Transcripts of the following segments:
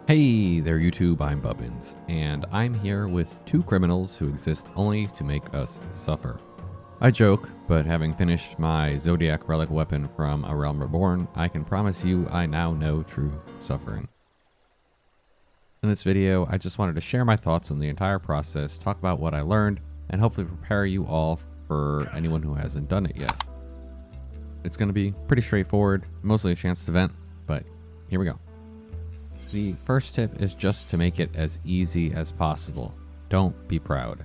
Hey there YouTube, I'm Bubbins, and I'm here with two criminals who exist only to make us suffer. I joke, but having finished my Zodiac Relic weapon from A Realm Reborn, I can promise you I now know true suffering. In this video, I just wanted to share my thoughts on the entire process, talk about what I learned, and hopefully prepare you all for anyone who hasn't done it yet. It's going to be pretty straightforward, mostly a chance to vent, but here we go. The first tip is just to make it as easy as possible. Don't be proud.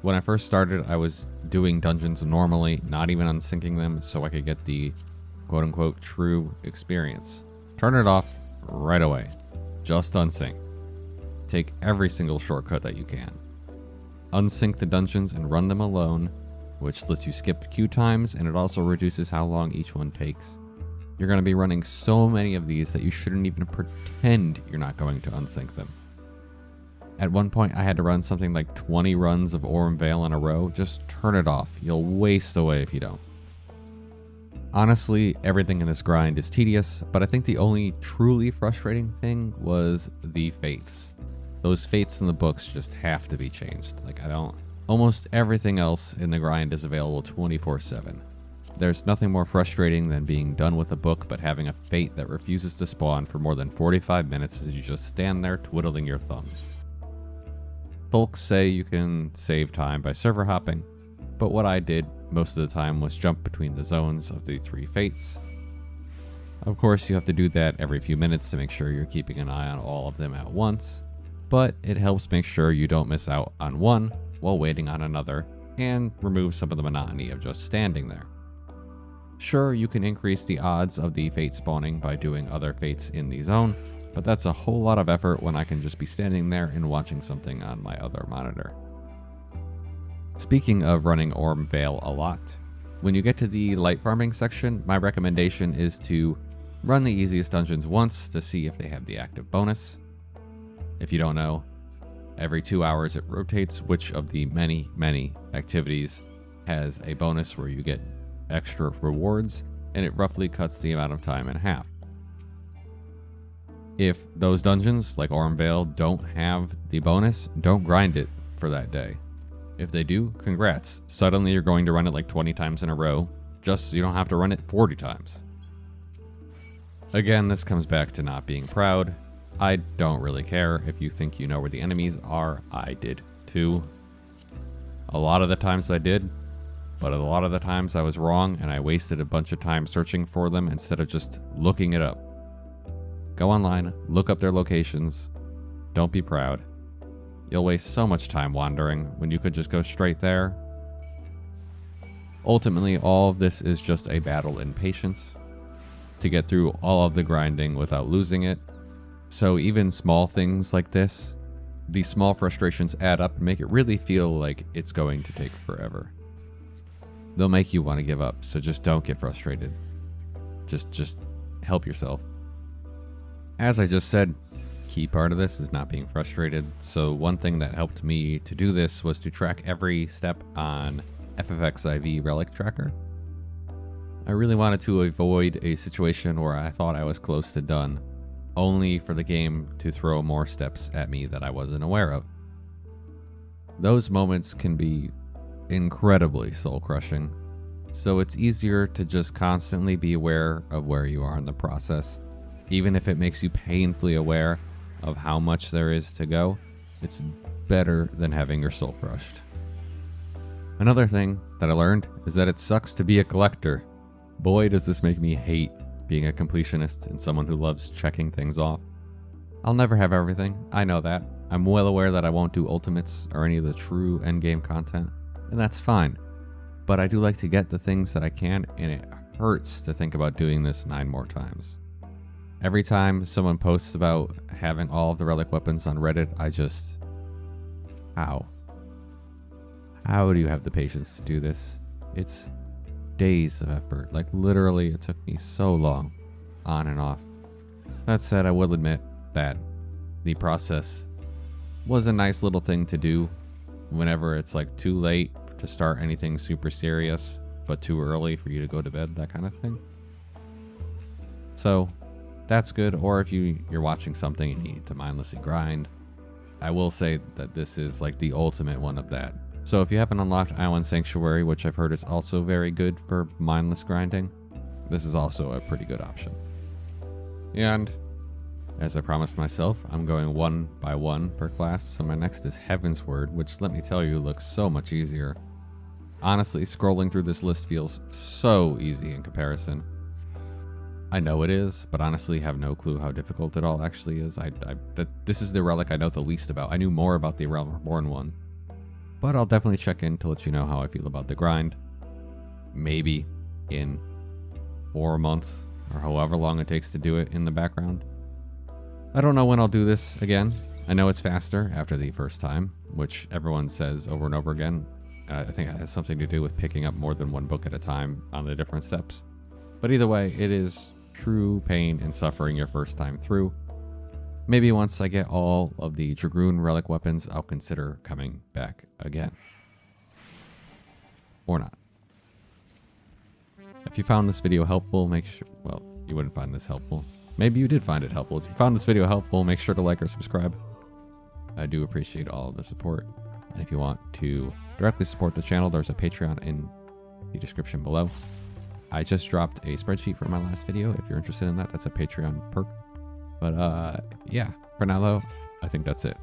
When I first started, I was doing dungeons normally, not even unsyncing them so I could get the quote-unquote true experience. Turn it off right away. Just unsync. Take every single shortcut that you can. Unsync the dungeons and run them alone, which lets you skip queue times, and it also reduces how long each one takes. You're going to be running so many of these that you shouldn't even pretend you're not going to unsync them. At one point, I had to run something like 20 runs of Orm Vale in a row. Just turn it off. You'll waste away if you don't. Honestly, everything in this grind is tedious, but I think the only truly frustrating thing was the fates. Those fates in the books just have to be changed. Almost everything else in the grind is available 24/7. There's nothing more frustrating than being done with a book but having a fate that refuses to spawn for more than 45 minutes as you just stand there twiddling your thumbs. Folks say you can save time by server hopping, but what I did most of the time was jump between the zones of the three fates. Of course, you have to do that every few minutes to make sure you're keeping an eye on all of them at once, but it helps make sure you don't miss out on one while waiting on another and remove some of the monotony of just standing there. Sure, you can increase the odds of the fate spawning by doing other fates in the zone, but that's a whole lot of effort when I can just be standing there and watching something on my other monitor. Speaking of running Orm Vale a lot, when you get to the light farming section, my recommendation is to run the easiest dungeons once to see if they have the active bonus. If you don't know, every 2 hours it rotates which of the many activities has a bonus where you get extra rewards, and it roughly cuts the amount of time in half. If those dungeons, like Orm Vale, don't have the bonus, don't grind it for that day. If they do, congrats. Suddenly you're going to run it like 20 times in a row, just so you don't have to run it 40 times. Again, this comes back to not being proud. I don't really care if you think you know where the enemies are. I did too. A lot of the times I did, but a lot of the times I was wrong and I wasted a bunch of time searching for them instead of just looking it up. Go online, look up their locations. Don't be proud. You'll waste so much time wandering when you could just go straight there. Ultimately, all of this is just a battle in patience to get through all of the grinding without losing it. So even small things like this, these small frustrations add up and make it really feel like it's going to take forever. They'll make you want to give up, so just don't get frustrated. Just help yourself. As I just said, key part of this is not being frustrated, so one thing that helped me to do this was to track every step on FFXIV Relic Tracker. I really wanted to avoid a situation where I thought I was close to done, only for the game to throw more steps at me that I wasn't aware of. Those moments can be incredibly soul-crushing, so it's easier to just constantly be aware of where you are in the process. Even if it makes you painfully aware of how much there is to go, it's better than having your soul crushed. Another thing that I learned is that it sucks to be a collector. Boy, does this make me hate being a completionist and someone who loves checking things off. I'll never have everything, I know that. I'm well aware that I won't do ultimates or any of the true endgame content, and that's fine. But I do like to get the things that I can, and it hurts to think about doing this 9 more times. Every time someone posts about having all of the relic weapons on Reddit, I just... How? How do you have the patience to do this? It's days of effort. Like literally, it took me so long, on and off. That said, I will admit that the process was a nice little thing to do whenever it's like too late to start anything super serious, but too early for you to go to bed, that kind of thing. So that's good. Or if you're watching something and you need to mindlessly grind, I will say that this is like the ultimate one of that. So if you haven't unlocked Island Sanctuary, which I've heard is also very good for mindless grinding, this is also a pretty good option. And as I promised myself, I'm going one by one per class. So my next is Heaven's Word, which, let me tell you, looks so much easier. Honestly, scrolling through this list feels so easy in comparison. I know it is, but honestly have no clue how difficult it all actually is. This is the relic I know the least about. I knew more about the A Realm Reborn one. But I'll definitely check in to let you know how I feel about the grind. Maybe in 4 months, or however long it takes to do it in the background. I don't know when I'll do this again. I know it's faster after the first time, which everyone says over and over again. I think it has something to do with picking up more than one book at a time on the different steps. But either way, it is true pain and suffering your first time through. Maybe once I get all of the Dragoon relic weapons, I'll consider coming back again. Or not. If you found this video helpful, make sure, well, you wouldn't find this helpful. Maybe you did find it helpful. If you found this video helpful, make sure to like or subscribe. I do appreciate all of the support. And if you want to directly support the channel, there's a Patreon in the description below. I just dropped a spreadsheet for my last video. If you're interested in that, that's a Patreon perk. But yeah, for now though, I think that's it.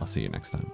I'll see you next time.